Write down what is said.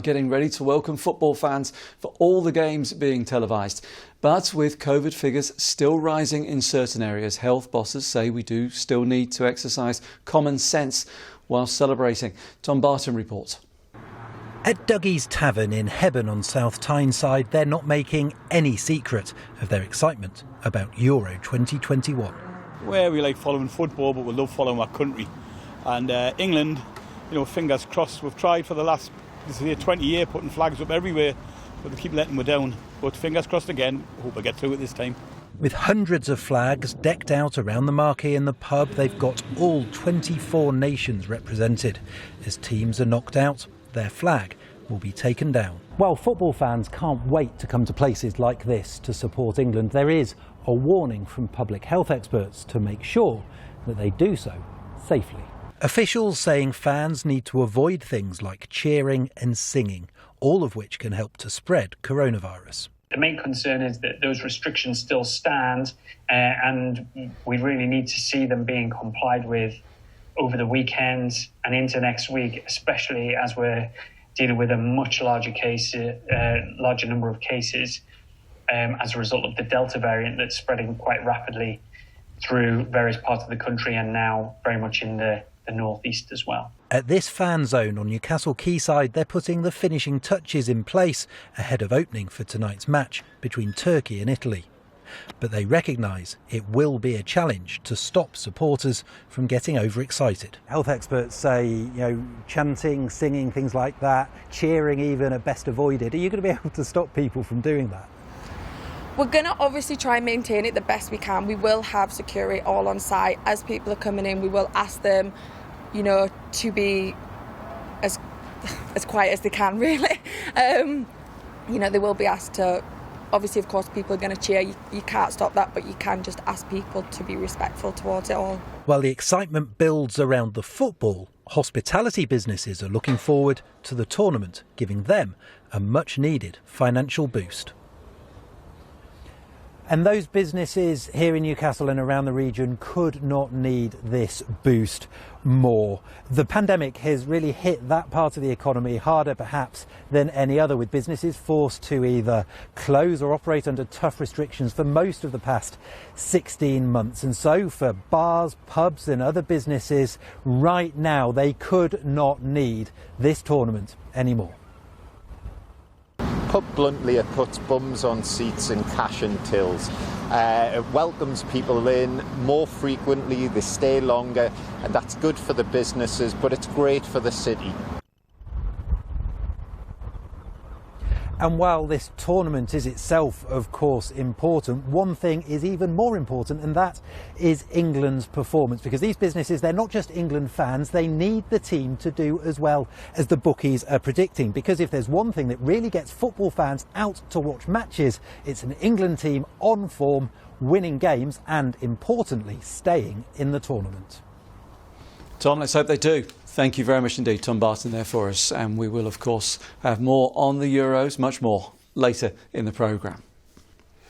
Getting ready to welcome football fans for all the games being televised. But with COVID figures still rising in certain areas, health bosses say we do still need to exercise common sense while celebrating. Tom Barton reports. At Dougie's Tavern in Hebburn on South Tyneside, they're not making any secret of their excitement about Euro 2021. Where we like following football, but we love following our country. And England, fingers crossed, we've tried for the last 20 years putting flags up everywhere, but they keep letting me down. But fingers crossed again, hope I get through it this time. With hundreds of flags decked out around the marquee in the pub, they've got all 24 nations represented. As teams are knocked out, their flag will be taken down. Well, football fans can't wait to come to places like this to support England. There is a warning from public health experts to make sure that they do so safely. Officials saying fans need to avoid things like cheering and singing, all of which can help to spread coronavirus. The main concern is that those restrictions still stand and we really need to see them being complied with over the weekend and into next week, especially as we're dealing with a much larger number of cases as a result of the Delta variant that's spreading quite rapidly through various parts of the country and now very much in the northeast as well. At this fan zone on Newcastle Quayside, they're putting the finishing touches in place ahead of opening for tonight's match between Turkey and Italy. But they recognise it will be a challenge to stop supporters from getting overexcited. Health experts say, chanting, singing, things like that, cheering even, are best avoided. Are you going to be able to stop people from doing that? We're going to obviously try and maintain it the best we can. We will have security all on site. As people are coming in, we will ask them, to be as quiet as they can, really. They will be asked to, obviously, of course, people are going to cheer. You can't stop that, but you can just ask people to be respectful towards it all. While the excitement builds around the football, hospitality businesses are looking forward to the tournament, giving them a much-needed financial boost. And those businesses here in Newcastle and around the region could not need this boost more. The pandemic has really hit that part of the economy harder perhaps than any other, with businesses forced to either close or operate under tough restrictions for most of the past 16 months. And so for bars, pubs and other businesses right now, they could not need this tournament anymore. Put bluntly, it puts bums on seats and cash in tills. It welcomes people in more frequently, they stay longer, and that's good for the businesses, but it's great for the city. And while this tournament is itself, of course, important, one thing is even more important, and that is England's performance. Because these businesses, they're not just England fans, they need the team to do as well as the bookies are predicting. Because if there's one thing that really gets football fans out to watch matches, it's an England team on form, winning games and, importantly, staying in the tournament. Tom, let's hope they do. Thank you very much indeed, Tom Barton, there for us. And we will, of course, have more on the Euros, much more, later in the programme.